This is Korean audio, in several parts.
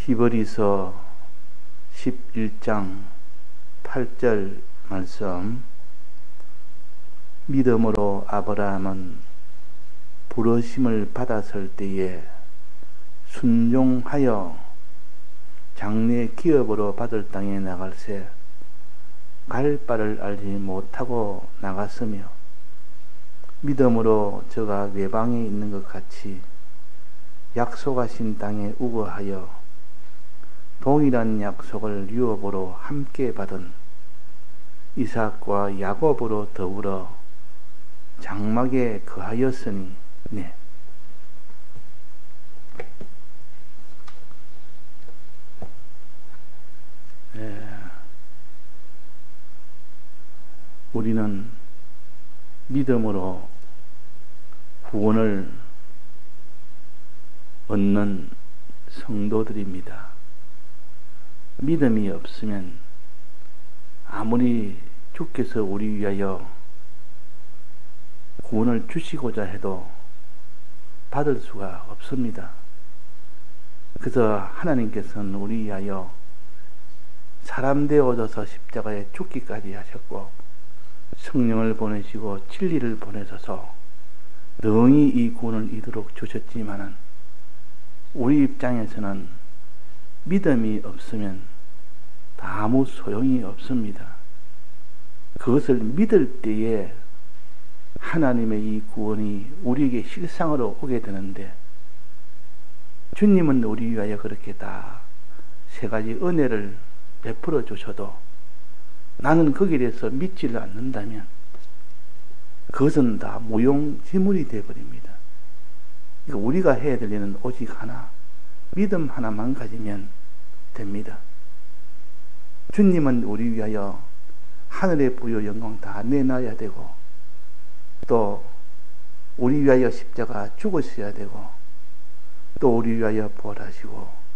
히브리서 11장 8절 말씀. 믿음으로 아브라함은 부르심을 받았을 때에 순종하여 장래 기업으로 받을 땅에 나갈새 갈 바를 알지 못하고 나갔으며, 믿음으로 저가 외방에 있는 것 같이 약속하신 땅에 우거하여 동일한 약속을 유업으로 함께 받은 이삭과 야곱으로 더불어 장막에 거하였으니. 네. 우리는 믿음으로 구원을 얻는 성도들입니다. 믿음이 없으면 아무리 주께서 우리 위하여 구원을 주시고자 해도 받을 수가 없습니다. 그래서 하나님께서는 우리 위하여 사람 되어져서 십자가에 죽기까지 하셨고, 성령을 보내시고 진리를 보내셔서 능히 이 구원을 이루도록 주셨지만은, 우리 입장에서는 믿음이 없으면 아무 소용이 없습니다. 그것을 믿을 때에 하나님의 이 구원이 우리에게 실상으로 오게 되는데, 주님은 우리 위하여 그렇게 다 세 가지 은혜를 베풀어 주셔도 나는 거기에 대해서 믿지를 않는다면 그것은 다 무용지물이 되어버립니다. 그러니까 우리가 해야 될 일은 오직 하나, 믿음 하나만 가지면 됩니다. 주님은 우리 위하여 하늘의 부요 영광 다 내놔야 되고, 또 우리 위하여 십자가 죽으셔야 되고, 또 우리 위하여 부활하시고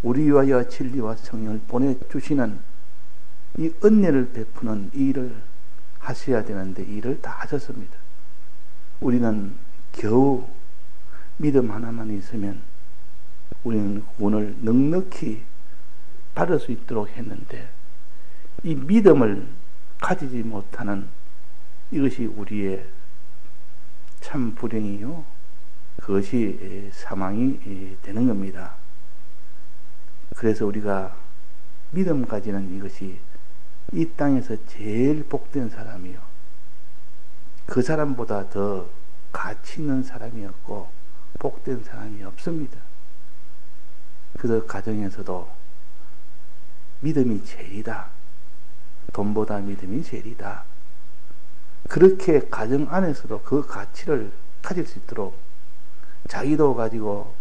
우리 위하여 진리와 성령을 보내주시는 이 은혜를 베푸는 이 일을 하셔야 되는데 이 일을 다 하셨습니다. 우리는 겨우 믿음 하나만 있으면 우리는 구원을 넉넉히 받을 수 있도록 했는데, 이 믿음을 가지지 못하는 이것이 우리의 참 불행이요, 그것이 사망이 되는 겁니다. 그래서 우리가 믿음 가지는 이것이 이 땅에서 제일 복된 사람이요, 그 사람보다 더 가치 있는 사람이 없고 복된 사람이 없습니다. 그래서 가정에서도 믿음이 제일이다, 돈보다 믿음이 제일이다, 그렇게 가정 안에서도 그 가치를 가질 수 있도록 자기도 가지고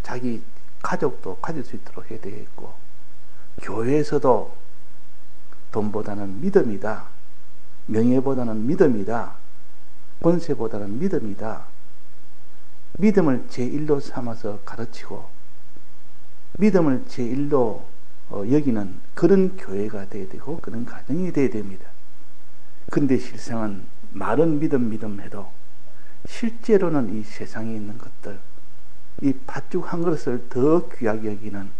자기 가족도 가질 수 있도록 해야 되겠고, 교회에서도 돈보다는 믿음이다, 명예보다는 믿음이다, 권세보다는 믿음이다, 믿음을 제1로 삼아서 가르치고 믿음을 제1로 여기는 그런 교회가 되어야 되고 그런 가정이 되어야 됩니다. 그런데 실상은 말은 믿음 해도 실제로는 이 세상에 있는 것들, 이 팥죽 한 그릇을 더 귀하게 여기는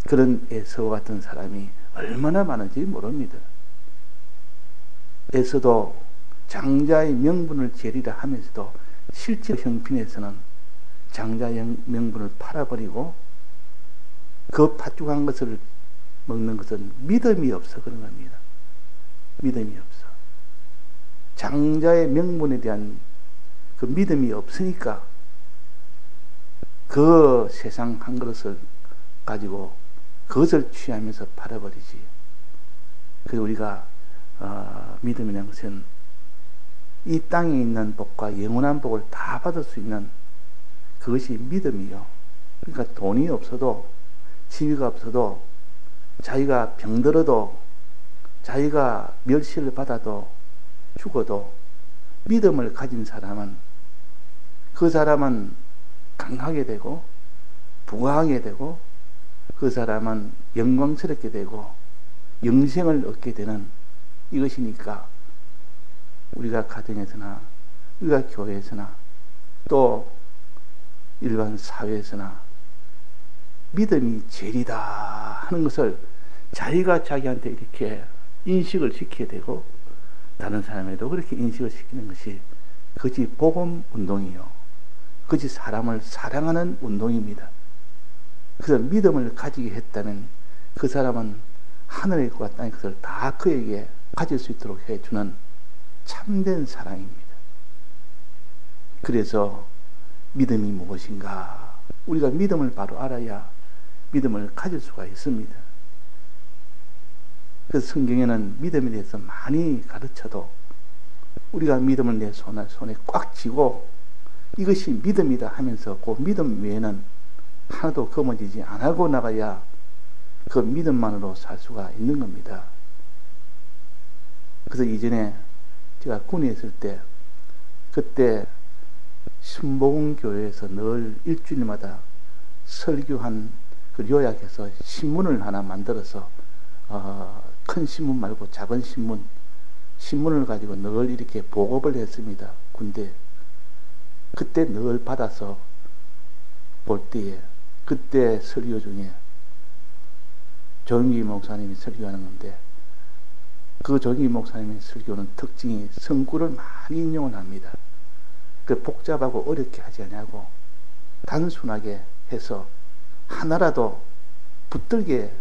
그런 에서와 같은 사람이 얼마나 많은지 모릅니다. 에서도 장자의 명분을 제리라 하면서도 실제 형편에서는 장자의 명분을 팔아버리고 그 팥죽 한 것을 먹는 것은 믿음이 없어 그런 겁니다. 믿음이 없어. 장자의 명분에 대한 그 믿음이 없으니까 그 세상 한 그릇을 가지고 그것을 취하면서 팔아버리지. 그래서 우리가 믿음이라는 것은 이 땅에 있는 복과 영원한 복을 다 받을 수 있는 그것이 믿음이요. 그러니까 돈이 없어도, 지위가 없어도, 자기가 병들어도, 자기가 멸시를 받아도, 죽어도 믿음을 가진 사람은 그 사람은 강하게 되고 부강하게 되고 그 사람은 영광스럽게 되고 영생을 얻게 되는 이것이니까, 우리가 가정에서나 우리가 교회에서나 또 일반 사회에서나 믿음이 제일이다 하는 것을 자기가 자기한테 이렇게 인식을 시켜야 되고 다른 사람에도 그렇게 인식을 시키는 것이 그것이 복음 운동이요, 그것이 사람을 사랑하는 운동입니다. 그래서 믿음을 가지게 했다면 그 사람은 하늘의 것과 땅의 것을 다 그에게 가질 수 있도록 해주는 참된 사랑입니다. 그래서 믿음이 무엇인가, 우리가 믿음을 바로 알아야 믿음을 가질 수가 있습니다. 그래서 성경에는 믿음에 대해서 많이 가르쳐도 우리가 믿음을 내 손에 꽉 쥐고 이것이 믿음이다 하면서 그 믿음 외에는 하나도 거머쥐지 안 하고 나가야 그 믿음만으로 살 수가 있는 겁니다. 그래서 이전에 제가 군에 있을 때 그때 신복음교회에서 늘 일주일마다 설교한 그 요약해서 신문을 하나 만들어서 큰 신문 말고 작은 신문을 가지고 늘 이렇게 보급을 했습니다. 군대. 그때 늘 받아서 볼 때에 그때 설교 중에 조영기 목사님이 설교하는 건데 그 조영기 목사님의 설교는 특징이 성구를 많이 인용을 합니다. 그 복잡하고 어렵게 하지 않냐고 단순하게 해서 하나라도 붙들게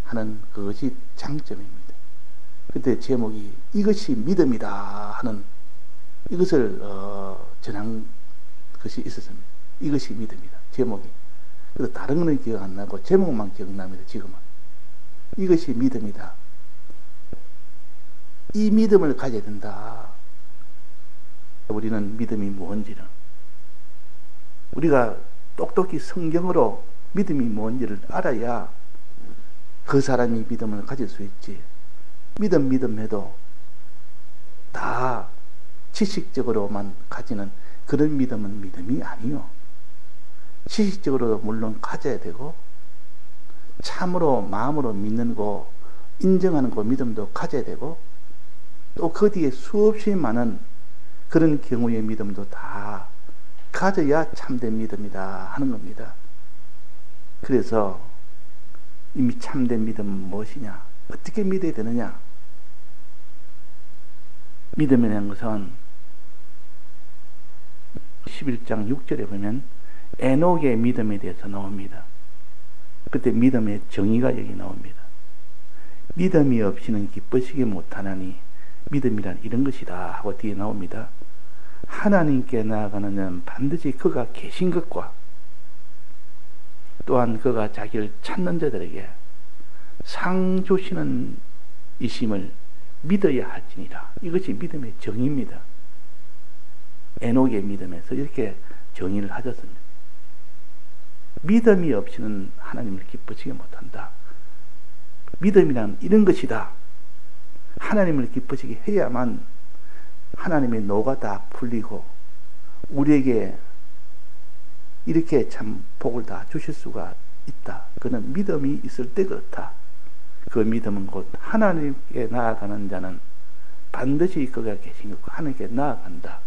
하는 그것이 장점입니다. 그때 제목이 이것이 믿음이다 하는 이것을 전한 것이 있었습니다. 이것이 믿음이다 제목이. 그래서 다른 거는 기억 안 나고 제목만 기억납니다. 지금은 이것이 믿음이다. 이 믿음을 가져야 된다. 우리는 믿음이 뭔지는 우리가 똑똑히 성경으로 믿음이 뭔지를 알아야 그 사람이 믿음을 가질 수 있지. 믿음 해도 다 지식적으로만 가지는 그런 믿음은 믿음이 아니요. 지식적으로도 물론 가져야 되고 참으로 마음으로 믿는 거 인정하는 거 믿음도 가져야 되고 또 그 뒤에 수없이 많은 그런 경우의 믿음도 다 가져야 참된 믿음이다 하는 겁니다. 그래서 이미 참된 믿음은 무엇이냐? 어떻게 믿어야 되느냐? 믿음이라는 것은 11장 6절에 보면 에녹의 믿음에 대해서 나옵니다. 그때 믿음의 정의가 여기 나옵니다. 믿음이 없이는 기쁘시게 못하나니 믿음이란 이런 것이다 하고 뒤에 나옵니다. 하나님께 나아가는 자는 반드시 그가 계신 것과 또한 그가 자기를 찾는 자들에게 상 주시는 이심을 믿어야 할지니라. 이것이 믿음의 정의입니다. 에녹의 믿음에서 이렇게 정의를 하셨습니다. 믿음이 없이는 하나님을 기쁘시게 못한다. 믿음이란 이런 것이다. 하나님을 기쁘시게 해야만 하나님의 노가 다 풀리고 우리에게 이렇게 참 복을 다 주실 수가 있다. 그는 믿음이 있을 때 그렇다. 그 믿음은 곧 하나님께 나아가는 자는 반드시 그가 계신 것과 하나님께 나아간다.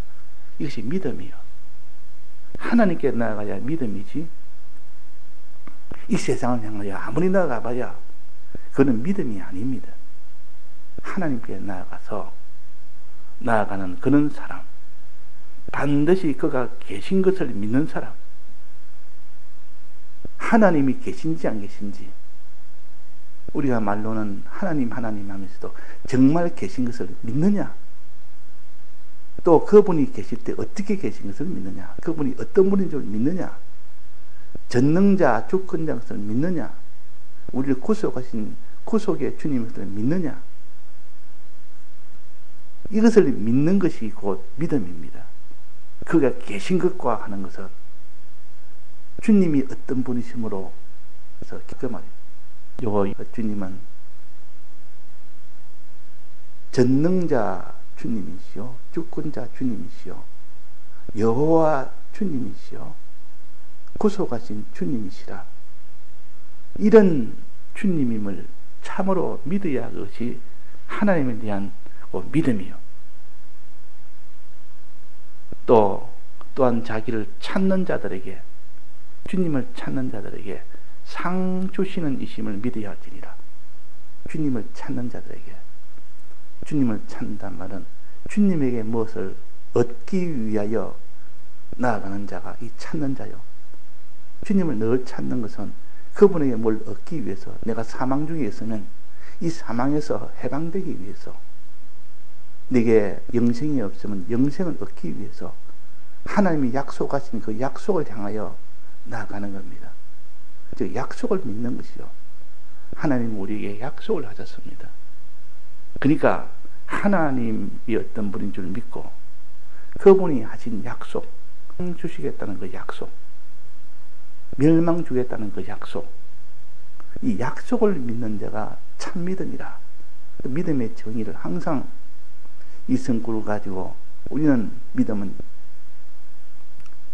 이것이 믿음이요. 하나님께 나아가야 믿음이지 이 세상을 향하여 아무리 나아가봐야 그는 믿음이 아닙니다. 하나님께 나아가는 그런 사람, 반드시 그가 계신 것을 믿는 사람, 하나님이 계신지 안 계신지 우리가 말로는 하나님 하면서도 정말 계신 것을 믿느냐, 또 그분이 계실 때 어떻게 계신 것을 믿느냐, 그분이 어떤 분인 줄 믿느냐, 전능자 주권자 것을 믿느냐, 우리를 구속하신 구속의 주님의 것을 믿느냐, 이것을 믿는 것이 곧 믿음입니다. 그가 계신 것과 하는 것은 주님이 어떤 분이심으로 해서 그 말이에요. 요거 주님은 전능자 주님이시요, 주권자 주님이시요, 여호와 주님이시요, 구속하신 주님이시라. 이런 주님임을 참으로 믿어야 그것이 하나님에 대한 믿음이요. 또한 자기를 찾는 자들에게, 주님을 찾는 자들에게 상 주시는 이심을 믿어야 할지니라. 주님을 찾는 자들에게, 주님을 찾는단 말은 주님에게 무엇을 얻기 위하여 나아가는 자가 이 찾는 자요. 주님을 늘 찾는 것은 그분에게 뭘 얻기 위해서, 내가 사망 중에 있으면 이 사망에서 해방되기 위해서, 내게 영생이 없으면 영생을 얻기 위해서 하나님이 약속하신 그 약속을 향하여 나아가는 겁니다. 즉 약속을 믿는 것이요. 하나님은 우리에게 약속을 하셨습니다. 그러니까 하나님이 어떤 분인 줄 믿고 그분이 하신 약속, 주시겠다는 그 약속, 멸망 주겠다는 그 약속, 이 약속을 믿는 자가 참 믿음이라. 그 믿음의 정의를 항상 이 성구를 가지고 우리는 믿음은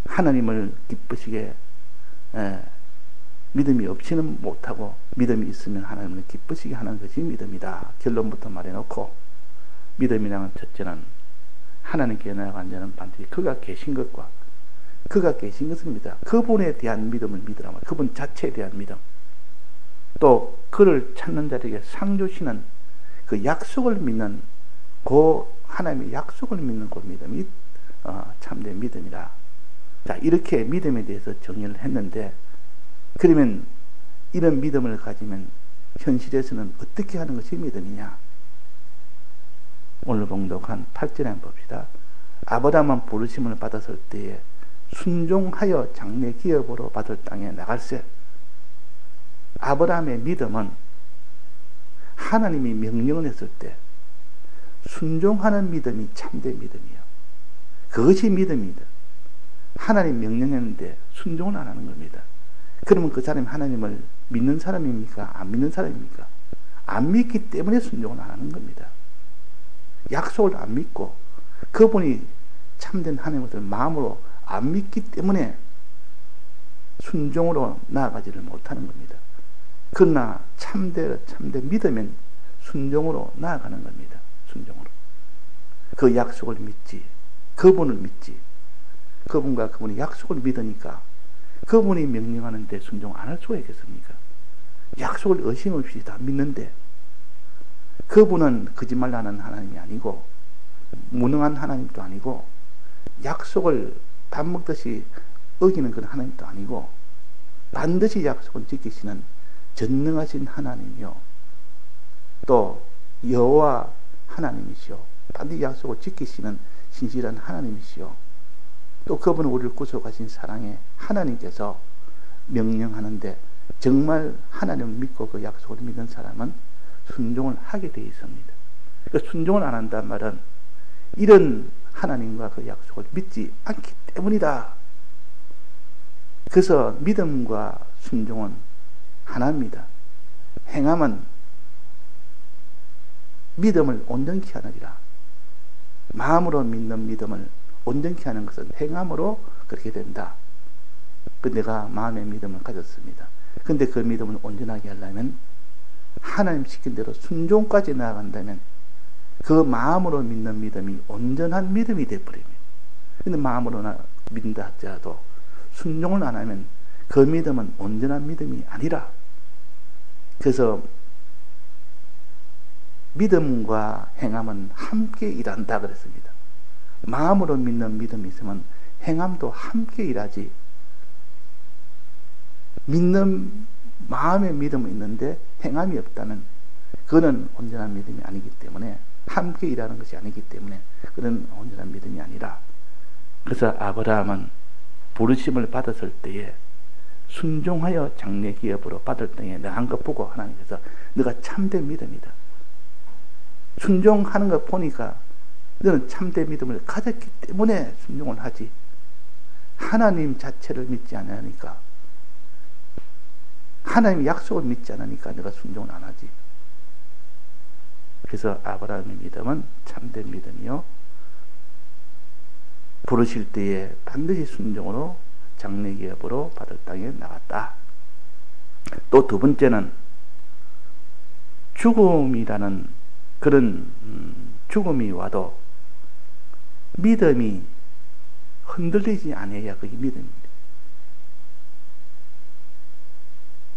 하나님을 기쁘시게 믿음이 없이는 못하고 믿음이 있으면 하나님을 기쁘시게 하는 것이 믿음이다. 결론부터 말해놓고 믿음이라는 첫째는 하나님께 나아간 자는 반드시 그가 계신 것과 그가 계신 것입니다. 그분에 대한 믿음을 믿으라. 그분 자체에 대한 믿음. 또 그를 찾는 자에게 상 주시는 그 약속을 믿는 그 하나님의 약속을 믿는 그 믿음이 참된 믿음이라. 자, 이렇게 믿음에 대해서 정의를 했는데, 그러면 이런 믿음을 가지면 현실에서는 어떻게 하는 것이 믿음이냐? 오늘 봉독한 8절에 한번 봅시다. 아브라함은 부르심을 받았을 때에 순종하여 장래 기업으로 받을 땅에 나갈세. 아브라함의 믿음은 하나님이 명령을 했을 때 순종하는 믿음이 참된 믿음이에요. 그것이 믿음이다. 하나님 명령했는데 순종을 안 하는 겁니다. 그러면 그 사람이 하나님을 믿는 사람입니까? 안 믿는 사람입니까? 안 믿기 때문에 순종을 안 하는 겁니다. 약속을 안 믿고 그분이 참된 하나님의 것을 마음으로 안 믿기 때문에 순종으로 나아가지를 못하는 겁니다. 그러나 참된 믿으면 순종으로 나아가는 겁니다. 순종으로. 그 약속을 믿지. 그분을 믿지. 그분과 그분이 약속을 믿으니까 그분이 명령하는데 순종 안 할 수가 있겠습니까? 약속을 의심 없이 다 믿는데 그분은 거짓말 하는 하나님이 아니고 무능한 하나님도 아니고 약속을 밥 먹듯이 어기는 그런 하나님도 아니고 반드시 약속을 지키시는 전능하신 하나님이요. 또 여호와 하나님이시요. 반드시 약속을 지키시는 신실한 하나님이시요. 또 그분은 우리를 구속하신 사랑의 하나님께서 명령하는데 정말 하나님을 믿고 그 약속을 믿는 사람은 순종을 하게 되어 있습니다. 그 순종을 안 한다는 말은 이런 하나님과 그 약속을 믿지 않기 때문이다. 그래서 믿음과 순종은 하나입니다. 행함은 믿음을 온전케 하느니라. 마음으로 믿는 믿음을 온전케 하는 것은 행함으로 그렇게 된다. 내가 마음의 믿음을 가졌습니다. 근데 그 믿음을 온전하게 하려면 하나님 시킨 대로 순종까지 나아간다면 그 마음으로 믿는 믿음이 온전한 믿음이 되어버립니다. 근데 마음으로 믿는다 할지라도 순종을 안 하면 그 믿음은 온전한 믿음이 아니라. 그래서 믿음과 행함은 함께 일한다 그랬습니다. 마음으로 믿는 믿음이 있으면 행함도 함께 일하지. 믿는 마음의 믿음은 있는데 행함이 없다면 그거는 온전한 믿음이 아니기 때문에, 함께 일하는 것이 아니기 때문에 그런 온전한 믿음이 아니라. 그래서 아브라함은 부르심을 받았을 때에 순종하여 장래 기업으로 받을 땅에 나간 것 보고 하나님께서 너가 참된 믿음이다. 순종하는 것 보니까 너는 참된 믿음을 가졌기 때문에 순종을 하지. 하나님 자체를 믿지 않으니까, 하나님의 약속을 믿지 않으니까 내가 순종을 안 하지. 그래서 아브라함의 믿음은 참된 믿음이요. 부르실 때에 반드시 순종으로 장래 기업으로 받을 땅에 나갔다. 또 두 번째는 죽음이라는 그런 죽음이 와도 믿음이 흔들리지 않아야 그게 믿음입니다.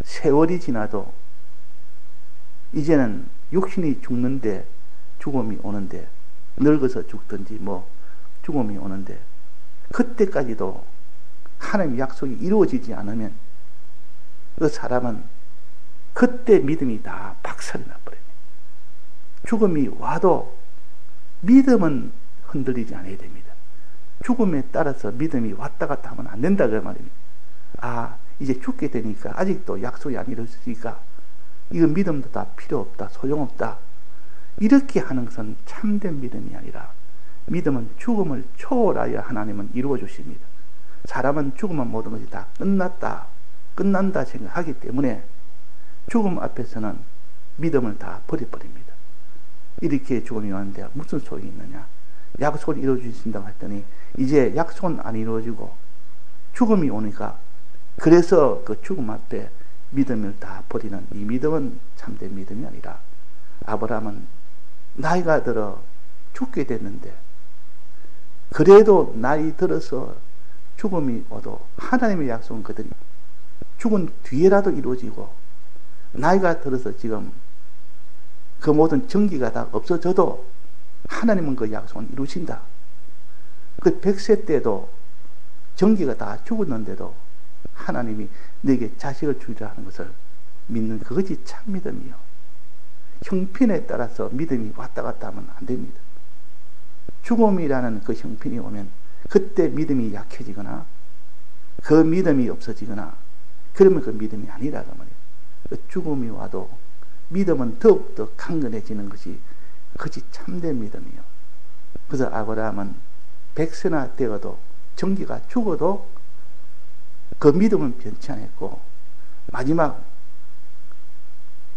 세월이 지나도 이제는 육신이 죽는데 죽음이 오는데, 늙어서 죽든지 뭐 죽음이 오는데, 그때까지도 하나님의 약속이 이루어지지 않으면 그 사람은 그때 믿음이 다 박살이 나버립니다. 죽음이 와도 믿음은 흔들리지 않아야 됩니다. 죽음에 따라서 믿음이 왔다 갔다 하면 안 된다 그 말입니다. 아, 이제 죽게 되니까 아직도 약속이 안 이루어지니까 이거 믿음도 다 필요 없다, 소용없다, 이렇게 하는 것은 참된 믿음이 아니라, 믿음은 죽음을 초월하여 하나님은 이루어 주십니다. 사람은 죽으면 모든 것이 다 끝났다, 끝난다 생각하기 때문에 죽음 앞에서는 믿음을 다 버려버립니다. 이렇게 죽음이 왔는데 무슨 소용이 있느냐, 약속을 이루어 주신다고 했더니 이제 약속은 안 이루어지고 죽음이 오니까, 그래서 그 죽음 앞에 믿음을 다 버리는 이 믿음은 참된 믿음이 아니라, 아브라함은 나이가 들어 죽게 됐는데 그래도 나이 들어서 죽음이 와도 하나님의 약속은 그들이 죽은 뒤에라도 이루어지고, 나이가 들어서 지금 그 모든 전기가 다 없어져도 하나님은 그 약속은 이루신다. 그 100세 때도 전기가 다 죽었는데도 하나님이 내게 자식을 주리라 하는 것을 믿는 그것이 참 믿음이요. 형편에 따라서 믿음이 왔다 갔다 하면 안 됩니다. 죽음이라는 그 형편이 오면 그때 믿음이 약해지거나 그 믿음이 없어지거나 그러면 그 믿음이 아니라고 말이에요. 그 죽음이 와도 믿음은 더욱더 강건해지는 것이 그것이 참된 믿음이요. 그래서 아브라함은 100세나 되어도 전기가 죽어도 그 믿음은 변치 않았고, 마지막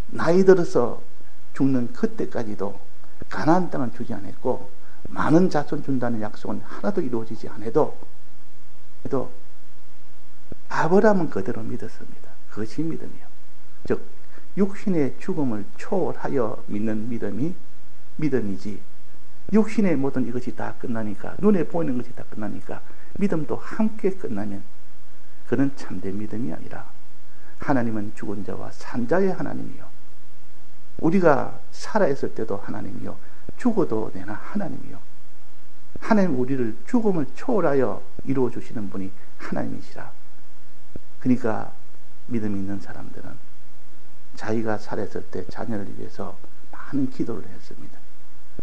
나이 들어서 죽는 그때까지도 가나안 땅은 주지 않았고 많은 자손 준다는 약속은 하나도 이루어지지 않아도 아브라함은 그대로 믿었습니다. 그것이 믿음이요. 즉 육신의 죽음을 초월하여 믿는 믿음이 믿음이지, 육신의 모든 이것이 다 끝나니까, 눈에 보이는 것이 다 끝나니까 믿음도 함께 끝나면 그는 참된 믿음이 아니라, 하나님은 죽은 자와 산 자의 하나님이요, 우리가 살아있을 때도 하나님이요, 죽어도 내나 하나님이요, 하나님 우리를 죽음을 초월하여 이루어 주시는 분이 하나님이시라. 그러니까 믿음이 있는 사람들은 자기가 살았을 때 자녀를 위해서 많은 기도를 했습니다.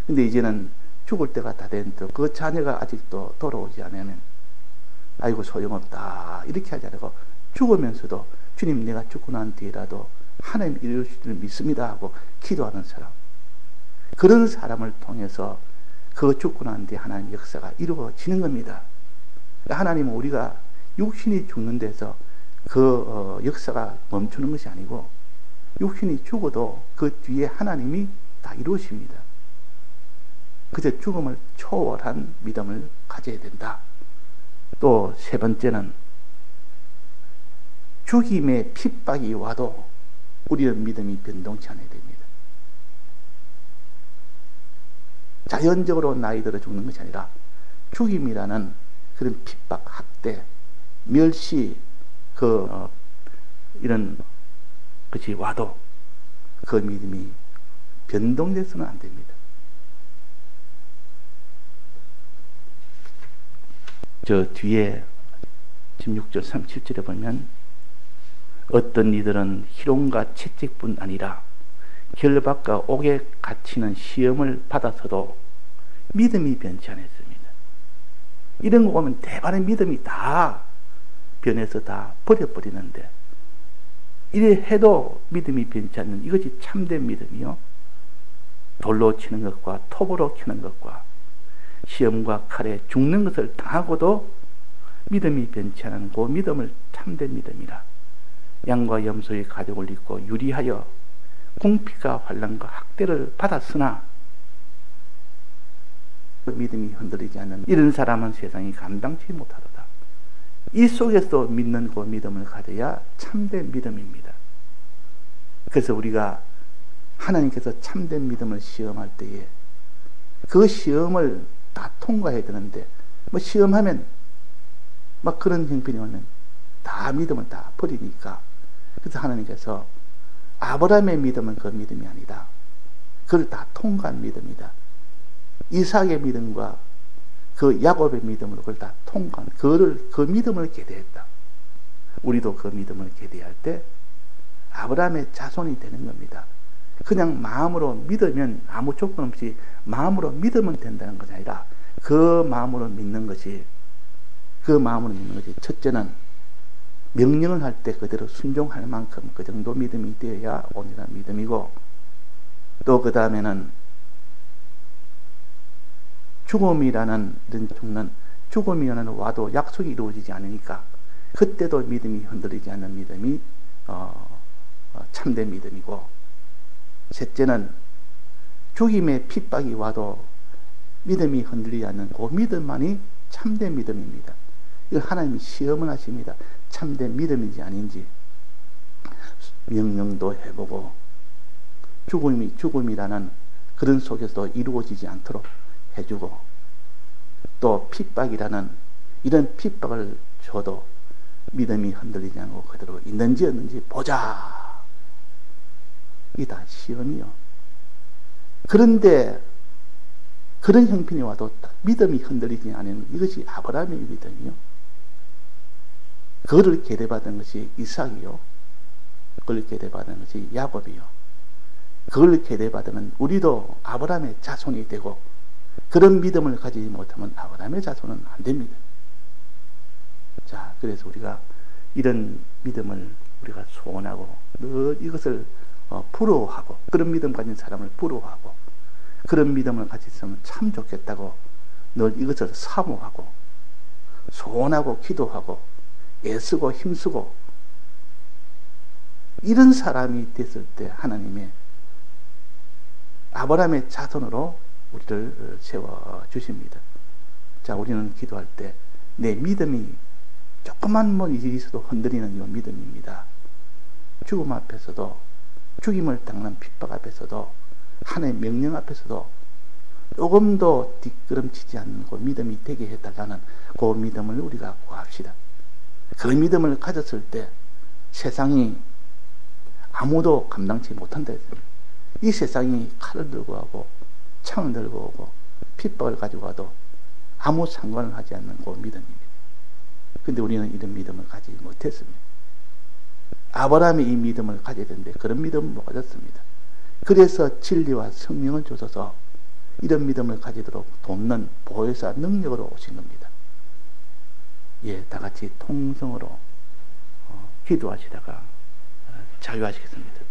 근데 이제는 죽을 때가 다 됐는데 그 자녀가 아직도 돌아오지 않으면 아이고 소용없다 이렇게 하지 않고, 죽으면서도 주님 내가 죽고 난 뒤에라도 하나님 이루실 줄 믿습니다 하고 기도하는 사람, 그런 사람을 통해서 그 죽고 난 뒤에 하나님 역사가 이루어지는 겁니다. 하나님은 우리가 육신이 죽는 데서 그 역사가 멈추는 것이 아니고, 육신이 죽어도 그 뒤에 하나님이 다 이루십니다. 그저 죽음을 초월한 믿음을 가져야 된다. 또 세 번째는 죽임의 핍박이 와도 우리는 믿음이 변동치 않아야 됩니다. 자연적으로 나이 들어 죽는 것이 아니라 죽임이라는 그런 핍박, 학대, 멸시, 이런 것이 와도 그 믿음이 변동돼서는 안 됩니다. 저 뒤에 16절 37절에 보면 어떤 이들은 희롱과 채찍뿐 아니라 결박과 옥에 갇히는 시험을 받아서도 믿음이 변치 않았습니다. 이런 거 보면 대반의 믿음이 다 변해서 다 버려버리는데, 이래 해도 믿음이 변치 않는 이것이 참된 믿음이요. 돌로 치는 것과 톱으로 치는 것과 시험과 칼에 죽는 것을 당하고도 믿음이 변치 않은 그 믿음을 참된 믿음이라. 양과 염소의 가죽을 입고 유리하여 궁핍과 환난과 학대를 받았으나 그 믿음이 흔들리지 않는 이런 사람은 세상이 감당치 못하도다. 이 속에서 믿는 그 믿음을 가져야 참된 믿음입니다. 그래서 우리가 하나님께서 참된 믿음을 시험할 때에 그 시험을 다 통과해야 되는데, 뭐 시험하면 막 그런 형편이 오면 다 믿음을 다 버리니까 그래서 하나님께서 아브라함의 믿음은 그 믿음이 아니다. 그걸 다 통과한 믿음이다. 이삭의 믿음과 그 야곱의 믿음으로 그걸 다 통과한, 그 믿음을 계대했다. 우리도 그 믿음을 계대할 때 아브라함의 자손이 되는 겁니다. 그냥 마음으로 믿으면, 아무 조건 없이 마음으로 믿으면 된다는 것이 아니라 그 마음으로 믿는 것이, 첫째는 명령을 할 때 그대로 순종할 만큼 그 정도 믿음이 되어야 온전한 믿음이고, 또 그 다음에는 죽음이라는 와도 약속이 이루어지지 않으니까 그때도 믿음이 흔들리지 않는 믿음이 참된 믿음이고, 셋째는 죽임의 핍박이 와도 믿음이 흔들리지 않는 그 믿음만이 참된 믿음입니다. 이걸 하나님이 시험을 하십니다. 참된 믿음인지 아닌지. 명령도 해보고 죽음이라는 그런 속에서도 이루어지지 않도록 해주고, 또 핍박이라는 이런 핍박을 줘도 믿음이 흔들리지 않고 그대로 있는지 없는지 보자. 이게 다 시험이요. 그런데 그런 형편이 와도 믿음이 흔들리지 않는 이것이 아브라함의 믿음이요. 그거를 계대받은 것이 이삭이요. 그걸 계대받은 것이 야곱이요. 그걸 계대받으면 우리도 아브라함의 자손이 되고, 그런 믿음을 가지지 못하면 아브라함의 자손은 안 됩니다. 자, 그래서 우리가 이런 믿음을 우리가 소원하고 늘 이것을 부러워하고, 그런 믿음 가진 사람을 부러워하고, 그런 믿음을 가졌으면 참 좋겠다고 늘 이것을 사모하고 소원하고 기도하고 애쓰고 힘쓰고, 이런 사람이 됐을 때 하나님의 아브라함의 자손으로 우리를 세워주십니다. 자, 우리는 기도할 때 내 믿음이 조금만 일이 있어도 흔들리는 이 믿음입니다. 죽음 앞에서도, 죽임을 당하는 핍박 앞에서도, 하나님의 명령 앞에서도 조금도 뒷걸음치지 않는 그 믿음이 되게 해달라는 그 믿음을 우리가 구합시다. 그 믿음을 가졌을 때 세상이 아무도 감당치 못한다 했습니다. 이 세상이 칼을 들고 하고 창을 들고 오고 핍박을 가지고 와도 아무 상관을 하지 않는 그 믿음입니다. 근데 우리는 이런 믿음을 가지지 못했습니다. 아브라함이 이 믿음을 가져야 되는데 그런 믿음을 못 가졌습니다. 그래서 진리와 성령을 주셔서 이런 믿음을 가지도록 돕는 보혜사 능력으로 오신 겁니다. 예, 다 같이 통성으로 기도하시다가 자유하시겠습니다.